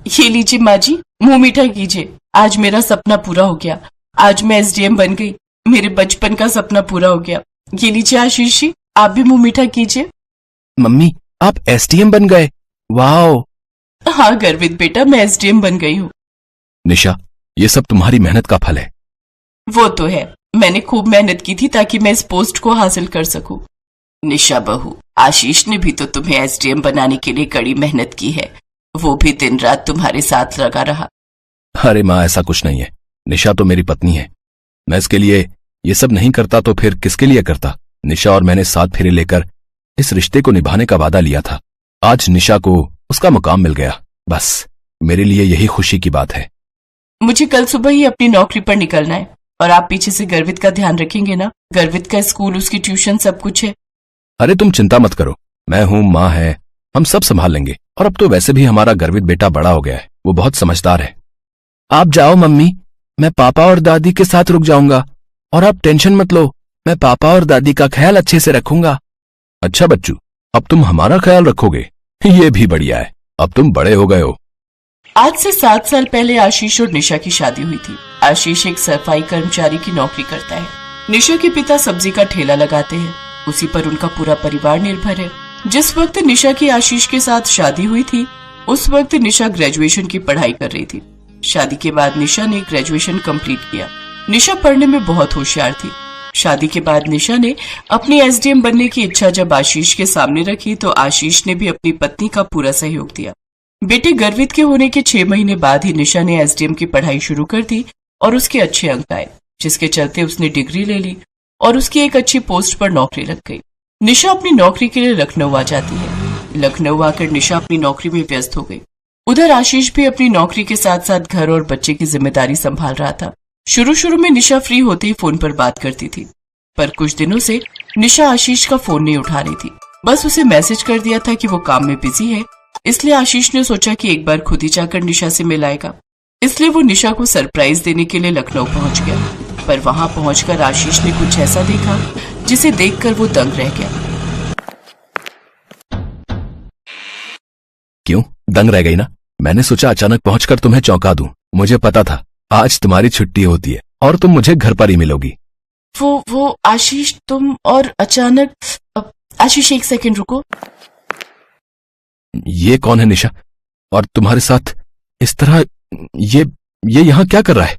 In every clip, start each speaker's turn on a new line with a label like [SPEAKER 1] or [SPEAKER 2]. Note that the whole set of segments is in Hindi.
[SPEAKER 1] ये लीजिए माँ जी, मुंह मीठा कीजिए। आज मेरा सपना पूरा हो गया। आज मैं एसडीएम बन गई। मेरे बचपन का सपना पूरा हो गया। ये लीजिए आशीष जी, आप भी मुंह मीठा कीजिए।
[SPEAKER 2] मम्मी, आप एसडीएम बन गए? वाओ!
[SPEAKER 1] हाँ गर्वित बेटा, मैं एसडीएम बन गई हूँ।
[SPEAKER 2] निशा, ये सब तुम्हारी मेहनत का फल है।
[SPEAKER 1] वो तो है, मैंने खूब मेहनत की थी ताकि मैं इस पोस्ट को हासिल कर सकूं। निशा बहू, आशीष ने भी तो तुम्हें एसडीएम बनाने के लिए कड़ी मेहनत की है। वो भी दिन रात तुम्हारे साथ लगा रहा।
[SPEAKER 2] अरे माँ, ऐसा कुछ नहीं है। निशा तो मेरी पत्नी है। मैं इसके लिए ये सब नहीं करता तो फिर किसके लिए करता? निशा और मैंने साथ फेरे लेकर इस रिश्ते को निभाने का वादा लिया था। आज निशा को उसका मुकाम मिल गया। बस मेरे लिए यही खुशी की बात है।
[SPEAKER 1] मुझे कल सुबह ही अपनी नौकरी पर निकलना है और आप पीछे से गर्वित का ध्यान रखेंगे ना? गर्वित का स्कूल, उसकी ट्यूशन, सब कुछ है।
[SPEAKER 2] अरे तुम चिंता मत करो, मैं हूं, माँ है, हम सब संभाल लेंगे। और अब तो वैसे भी हमारा गर्वित बेटा बड़ा हो गया है, वो बहुत समझदार है। आप जाओ मम्मी, मैं पापा और दादी के साथ रुक जाऊंगा। और आप टेंशन मत लो, मैं पापा और दादी का ख्याल अच्छे से रखूंगा। अच्छा बच्चू, अब तुम हमारा ख्याल रखोगे, ये भी बढ़िया है। अब तुम बड़े हो गए हो।
[SPEAKER 1] आज से 7 साल पहले आशीष और निशा की शादी हुई थी। आशीष एक सफाई कर्मचारी की नौकरी करता है। निशा के पिता सब्जी का ठेला लगाते हैं। उसी पर उनका पूरा परिवार निर्भर है। जिस वक्त निशा की आशीष के साथ शादी हुई थी, उस वक्त निशा ग्रेजुएशन की पढ़ाई कर रही थी। शादी के बाद निशा ने ग्रेजुएशन कंप्लीट किया। निशा पढ़ने में बहुत होशियार थी। शादी के बाद निशा ने अपनी एसडीएम बनने की इच्छा जब आशीष के सामने रखी तो आशीष ने भी अपनी पत्नी का पूरा सहयोग दिया। बेटे गर्वित के होने के 6 महीने बाद ही निशा ने एसडीएम की पढ़ाई शुरू कर दी और उसके अच्छे अंक आए, जिसके चलते उसने डिग्री ले ली और उसकी एक अच्छी पोस्ट पर नौकरी लग गई। निशा अपनी नौकरी के लिए लखनऊ आ जाती है। लखनऊ आकर निशा अपनी नौकरी में व्यस्त हो गई। उधर आशीष भी अपनी नौकरी के साथ साथ घर और बच्चे की जिम्मेदारी संभाल रहा था। शुरू में निशा फ्री होते ही फोन पर बात करती थी, पर कुछ दिनों से निशा आशीष का फोन नहीं उठा रही थी। बस उसे मैसेज कर दिया था कि वो काम में बिजी है, इसलिए आशीष ने सोचा कि एक बार खुद ही जाकर निशा से मिलाएगा। इसलिए वो निशा को सरप्राइज देने के लिए लखनऊ पहुंच गया। पर वहां पहुंचकर आशीष ने कुछ ऐसा देखा जिसे देखकर वो दंग रह गया।
[SPEAKER 2] क्यों दंग रह गई ना? मैंने सोचा अचानक पहुंचकर तुम्हें चौंका दूं। मुझे पता था आज तुम्हारी छुट्टी होती है और तुम मुझे घर पर ही मिलोगी।
[SPEAKER 1] वो आशीष, तुम और अचानक। आशीष एक सेकंड रुको।
[SPEAKER 2] ये कौन है निशा? और तुम्हारे साथ इस तरह ये यहाँ क्या कर रहा है?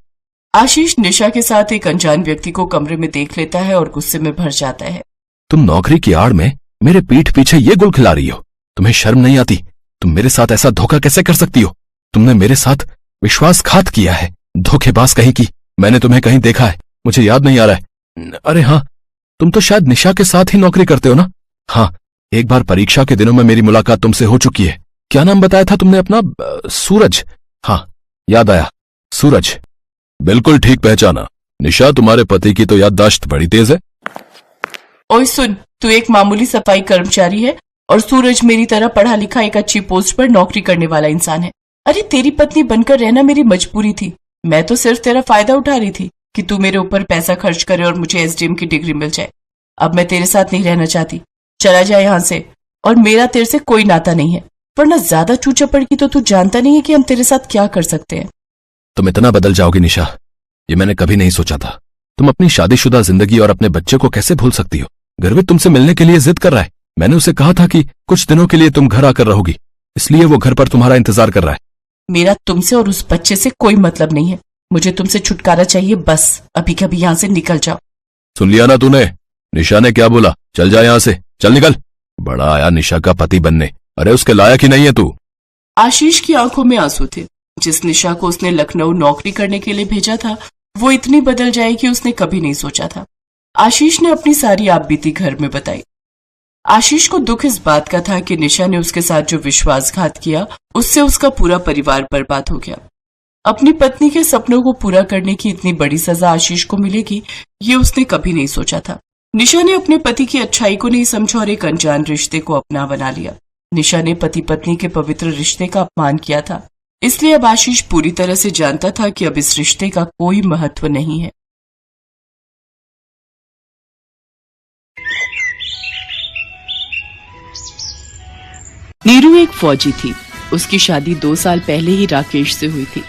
[SPEAKER 1] आशीष निशा के साथ एक अनजान व्यक्ति को कमरे में देख लेता है और गुस्से में भर जाता है।
[SPEAKER 2] तुम नौकरी की आड़ में मेरे पीठ पीछे ये गुल खिला रही हो। तुम्हें शर्म नहीं आती? तुम मेरे साथ ऐसा धोखा कैसे कर सकती हो? तुमने मेरे साथ विश्वासघात किया है, धोखेबाज कहीं की। मैंने तुम्हें कहीं देखा है, मुझे याद नहीं आ रहा है। अरे हाँ, तुम तो शायद निशा के साथ ही नौकरी करते हो ना? हाँ, एक बार परीक्षा के दिनों में मेरी मुलाकात तुमसे हो चुकी है। क्या नाम बताया था तुमने अपना? सूरज। हाँ, याद आया, सूरज। बिल्कुल ठीक पहचाना। निशा, तुम्हारे पति की तो याददाश्त बड़ी तेज है।
[SPEAKER 1] ओए सुन, तू एक मामूली सफाई कर्मचारी है और सूरज मेरी तरह पढ़ा लिखा एक अच्छी पोस्ट पर नौकरी करने वाला इंसान है। अरे तेरी पत्नी बनकर रहना मेरी मजबूरी थी। मैं तो सिर्फ तेरा फायदा उठा रही थी कि तू मेरे ऊपर पैसा खर्च करे और मुझे एसडीएम की डिग्री मिल जाए। अब मैं तेरे साथ नहीं रहना चाहती, चला जाए यहाँ से। और मेरा तेरे से कोई नाता नहीं है, वरना ज्यादा चूचा पड़गी तो तू जानता नहीं है कि हम तेरे साथ क्या कर सकते हैं।
[SPEAKER 2] तुम इतना बदल जाओगी निशा, ये मैंने कभी नहीं सोचा था। तुम अपनी शादीशुदा जिंदगी और अपने बच्चे को कैसे भूल सकती हो? गर्वित तुमसे मिलने के लिए जिद कर रहा है। मैंने उसे कहा था कि कुछ दिनों के लिए तुम घर आकर रहोगी, इसलिए वो घर पर तुम्हारा इंतजार कर रहा है।
[SPEAKER 1] मेरा तुमसे और उस बच्चे से कोई मतलब नहीं है। मुझे तुमसे छुटकारा चाहिए, बस अभी कभी यहाँ से निकल जाओ।
[SPEAKER 2] सुन लिया ना तूने? निशा ने क्या बोला? चल जा यहाँ से, चल निकल। बड़ा आया निशा का पति बनने। अरे उसके लायक ही नहीं है तू।
[SPEAKER 1] आशीष की आंखों में आंसू थे। जिस निशा को उसने लखनऊ नौकरी करने के लिए भेजा था, वो इतनी बदल जाएगी उसने कभी नहीं सोचा था। आशीष ने अपनी सारी आपबीती घर में बताई। आशीष को दुख इस बात का था कि निशा ने उसके साथ जो विश्वासघात किया, उससे उसका पूरा परिवार बर्बाद हो गया। अपनी पत्नी के सपनों को पूरा करने की इतनी बड़ी सजा आशीष को मिलेगी, ये उसने कभी नहीं सोचा था। निशा ने अपने पति की अच्छाई को नहीं समझा और एक अनजान रिश्ते को अपना बना लिया। निशा ने पति पत्नी के पवित्र रिश्ते का अपमान किया था, इसलिए अब आशीष पूरी तरह से जानता था कि अब इस रिश्ते का कोई महत्व नहीं है। नीरू एक फौजी थी। उसकी शादी 2 साल पहले ही राकेश से हुई थी।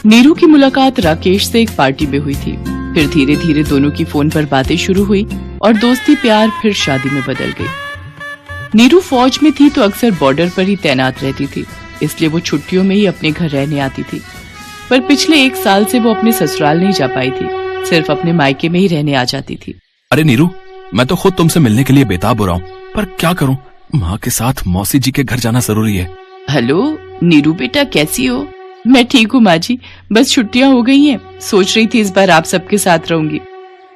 [SPEAKER 1] नीरू की मुलाकात राकेश से एक पार्टी में हुई थी। फिर धीरे धीरे दोनों की फोन पर बातें शुरू हुई और दोस्ती प्यार फिर शादी में बदल गई। नीरू फौज में थी तो अक्सर बॉर्डर पर ही तैनात रहती थी, इसलिए वो छुट्टियों में ही अपने घर रहने आती थी। पर पिछले 1 साल से वो अपने ससुराल नहीं जा पाई थी, सिर्फ अपने मायके में ही रहने आ जाती थी।
[SPEAKER 2] अरे नीरू, मैं तो खुद तुमसे मिलने के लिए बेताब हो रहा हूँ, पर क्या करूँ, माँ के साथ मौसी जी के घर जाना जरूरी है।
[SPEAKER 1] हेलो नीरू बेटा, कैसी हो? मैं ठीक हूँ माँ जी, बस छुट्टियाँ हो गई हैं। सोच रही थी इस बार आप सबके साथ रहूंगी।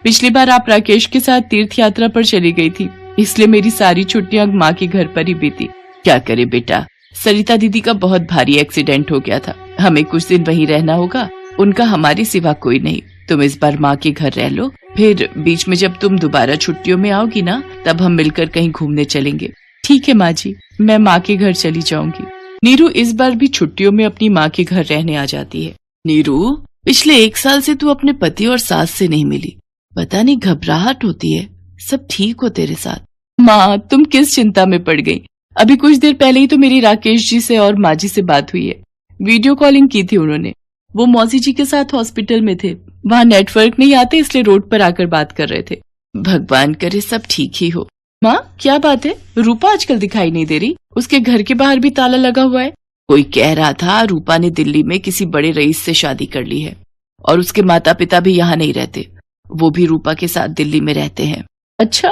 [SPEAKER 1] पिछली बार आप राकेश के साथ तीर्थ यात्रा पर चली गई थी, इसलिए मेरी सारी छुट्टियाँ माँ के घर पर ही बीती। क्या करे बेटा, सरिता दीदी का बहुत भारी एक्सीडेंट हो गया था, हमें कुछ दिन वहीं रहना होगा। उनका हमारे सिवा कोई नहीं। तुम इस बार माँ के घर रह लो, फिर बीच में जब तुम दोबारा छुट्टियों में आओगी ना, तब हम मिलकर कहीं घूमने चलेंगे। ठीक है माँ जी, मैं माँ के घर चली जाऊंगी। नीरू इस बार भी छुट्टियों में अपनी माँ के घर रहने आ जाती है। नीरू, पिछले 1 साल से तू अपने पति और सास से नहीं मिली, पता नहीं घबराहट होती है। सब ठीक हो तेरे साथ? माँ, तुम किस चिंता में पड़ गई? अभी कुछ देर पहले ही तो मेरी राकेश जी से और माँ जी से बात हुई है। वीडियो कॉलिंग की थी उन्होंने। वो मौसी जी के साथ हॉस्पिटल में थे, वहाँ नेटवर्क नहीं आते, इसलिए रोड पर आकर बात कर रहे थे। भगवान करे सब ठीक ही हो। माँ, क्या बात है? रूपा आजकल दिखाई नहीं दे रही, उसके घर के बाहर भी ताला लगा हुआ है। कोई कह रहा था रूपा ने दिल्ली में किसी बड़े रईस से शादी कर ली है और उसके माता पिता भी यहाँ नहीं रहते, वो भी रूपा के साथ दिल्ली में रहते हैं। अच्छा,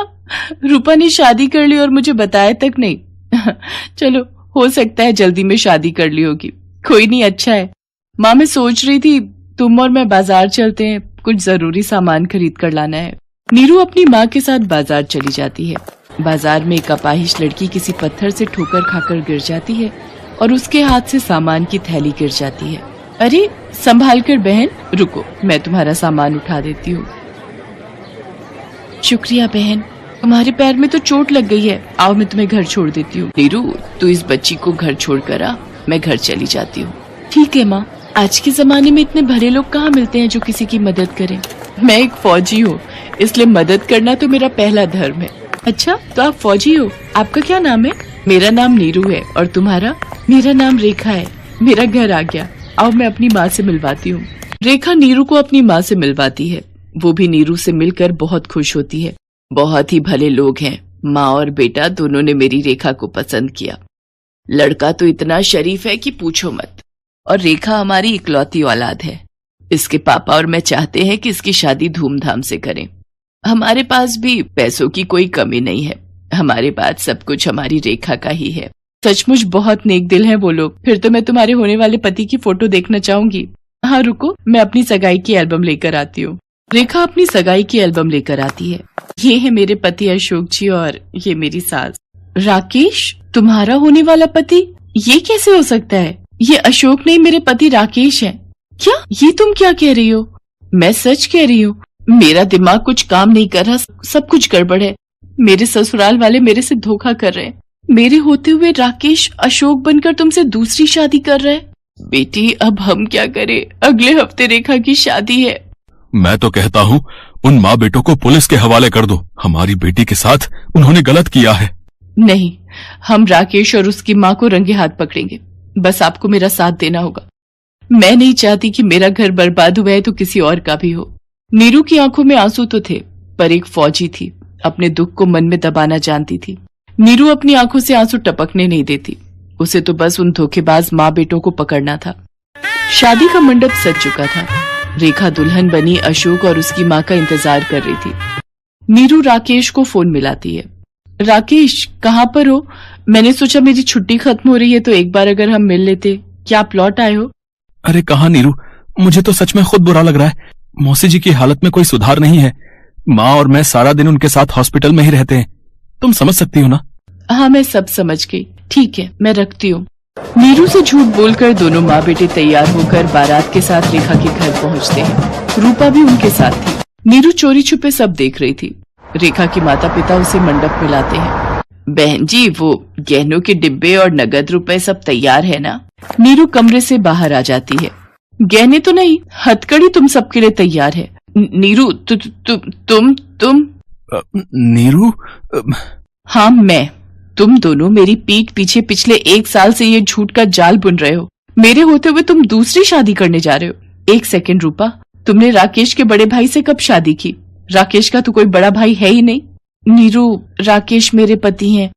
[SPEAKER 1] रूपा ने शादी कर ली और मुझे बताया तक नहीं। चलो, हो सकता है जल्दी में शादी कर ली होगी। कोई नहीं, अच्छा है। माँ, मैं सोच रही थी तुम और मैं बाजार चलते हैं, कुछ जरूरी सामान खरीद कर लाना है। नीरू अपनी माँ के साथ बाजार चली जाती है। बाजार में एक अपाहिज लड़की किसी पत्थर से ठोकर खाकर गिर जाती है और उसके हाथ से सामान की थैली गिर जाती है। अरे संभाल कर बहन, रुको, मैं तुम्हारा सामान उठा देती हूँ। शुक्रिया बहन, तुम्हारे पैर में तो चोट लग गई है। आओ मैं तुम्हें घर छोड़ देती हूँ। नीरू, तू इस बच्ची को घर छोड़ कर आ, मैं घर चली जाती हूँ। ठीक है माँ, आज के जमाने में इतने भले लोग कहाँ मिलते हैं जो किसी की मदद करें। मैं एक फौजी हूँ, इसलिए मदद करना तो मेरा पहला धर्म है। अच्छा, तो आप फौजी हो? आपका क्या नाम है? मेरा नाम नीरू है। और तुम्हारा? मेरा नाम रेखा है। मेरा घर आ गया, आओ मैं अपनी माँ से मिलवाती हूँ। रेखा नीरू को अपनी माँ से मिलवाती है। वो भी नीरू से मिलकर बहुत खुश होती है। बहुत ही भले लोग हैं, माँ और बेटा दोनों ने मेरी रेखा को पसंद किया। लड़का तो इतना शरीफ है कि पूछो मत, और रेखा हमारी इकलौती औलाद है। इसके पापा और मैं चाहते हैं कि इसकी शादी धूमधाम से करें। हमारे पास भी पैसों की कोई कमी नहीं है, हमारे पास सब कुछ हमारी रेखा का ही है। सचमुच बहुत नेक दिल हैं वो लोग। फिर तो मैं तुम्हारे होने वाले पति की फोटो देखना चाहूंगी। हाँ रुको, मैं अपनी सगाई की एल्बम लेकर आती हूँ। रेखा अपनी सगाई की एल्बम लेकर आती है। ये है मेरे पति अशोक जी और ये मेरी सास। राकेश, तुम्हारा होने वाला पति? ये कैसे हो सकता है? ये अशोक नहीं, मेरे पति राकेश है। क्या ये तुम क्या कह रही हो? मैं सच कह रही हूँ। मेरा दिमाग कुछ काम नहीं कर रहा, सब कुछ गड़बड़ है। मेरे ससुराल वाले मेरे से धोखा कर रहे हैं। मेरे होते हुए राकेश अशोक बनकर तुमसे दूसरी शादी कर रहा है। बेटी, अब हम क्या करें? अगले हफ्ते रेखा की शादी है।
[SPEAKER 2] मैं तो कहता हूँ उन माँ बेटों को पुलिस के हवाले कर दो। हमारी बेटी के साथ उन्होंने गलत किया है।
[SPEAKER 1] नहीं, हम राकेश और उसकी माँ को रंगे हाथ पकड़ेंगे। बस आपको मेरा साथ देना होगा। मैं नहीं चाहती कि मेरा घर बर्बाद हुआ है तो किसी और का भी हो। नीरू की आंखों में आंसू तो थे, पर एक फौजी थी, अपने दुख को मन में दबाना जानती थी। नीरू अपनी आंखों से आंसू टपकने नहीं देती। उसे तो बस उन धोखेबाज माँ बेटों को पकड़ना था। शादी का मंडप सज चुका था। रेखा दुल्हन बनी अशोक और उसकी माँ का इंतजार कर रही थी। नीरू राकेश को फोन मिलाती है। राकेश, कहाँ पर हो? मैंने सोचा मेरी छुट्टी खत्म हो रही है तो एक बार अगर हम मिल लेते। क्या आप लौट आए हो?
[SPEAKER 2] अरे कहाँ नीरू, मुझे तो सच में खुद बुरा लग रहा है। मौसी जी की हालत में कोई सुधार नहीं है। माँ और मैं सारा दिन उनके साथ हॉस्पिटल में ही रहते हैं। तुम समझ सकती हो ना?
[SPEAKER 1] हाँ, मैं सब समझ गई। ठीक है, मैं रखती हूँ। नीरू से झूठ बोलकर दोनों माँ बेटे तैयार होकर बारात के साथ रेखा के घर पहुँचते हैं। रूपा भी उनके साथ थी। नीरू चोरी छुपे सब देख रही थी। रेखा के माता पिता उसे मंडप में लाते हैं। बहन जी, वो गहनों के डिब्बे और नगद रुपए सब तैयार है ना? नीरू कमरे से बाहर आ जाती है। गहने तो नहीं, हथकड़ी तुम सबके लिए तैयार है। नीरू, तुम
[SPEAKER 2] नीरू?
[SPEAKER 1] हाँ, मैं। तुम दोनों मेरी पीठ पीछे पिछले 1 साल से ये झूठ का जाल बुन रहे हो। मेरे होते हुए तुम दूसरी शादी करने जा रहे हो। 1 सेकंड रूपा, तुमने राकेश के बड़े भाई से कब शादी की? राकेश का तो कोई बड़ा भाई है ही नहीं। नीरू, राकेश मेरे पति हैं।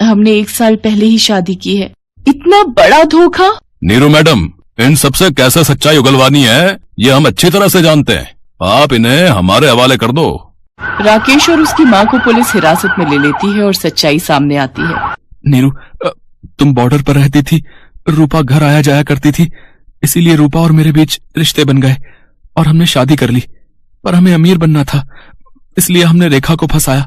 [SPEAKER 1] हमने 1 साल पहले ही शादी की है। इतना बड़ा धोखा?
[SPEAKER 2] नीरू मैडम, इन सबसे कैसे सच्चाई उगलवानी है ये हम अच्छी तरह से जानते हैं। आप इन्हें हमारे हवाले कर दो।
[SPEAKER 1] राकेश और उसकी माँ को पुलिस हिरासत में ले लेती है और सच्चाई सामने आती है।
[SPEAKER 2] नीरू, तुम बॉर्डर पर रहती थी, रूपा घर आया जाया करती थी, इसीलिए रूपा और मेरे बीच रिश्ते बन गए और हमने शादी कर ली। पर हमें अमीर बनना था, इसलिए हमने रेखा को फंसाया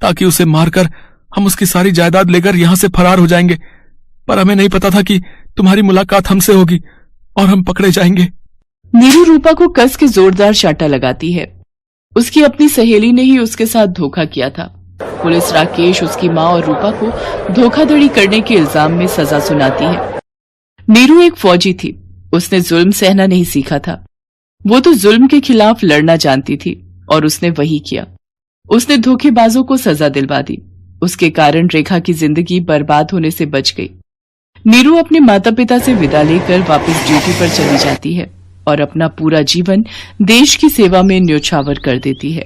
[SPEAKER 2] ताकि उसे मारकर हम उसकी सारी जायदाद लेकर यहाँ से फरार हो जाएंगे। पर हमें नहीं पता था कि तुम्हारी मुलाकात हमसे होगी और हम पकड़े जाएंगे।
[SPEAKER 1] नीरू रूपा को कस के जोरदार चांटा लगाती है। उसकी अपनी सहेली ने ही उसके साथ धोखा किया था। पुलिस राकेश, उसकी माँ और रूपा को धोखाधड़ी करने के इल्जाम में सजा सुनाती है। नीरू एक फौजी थी, उसने जुल्म सहना नहीं सीखा था। वो तो जुल्म के खिलाफ लड़ना जानती थी और उसने वही किया। उसने धोखेबाजों को सजा दिलवा दी। उसके कारण रेखा की जिंदगी बर्बाद होने से बच गई। नीरू अपने माता पिता से विदा लेकर वापस ड्यूटी पर चली जाती है और अपना पूरा जीवन देश की सेवा में न्योछावर कर देती है।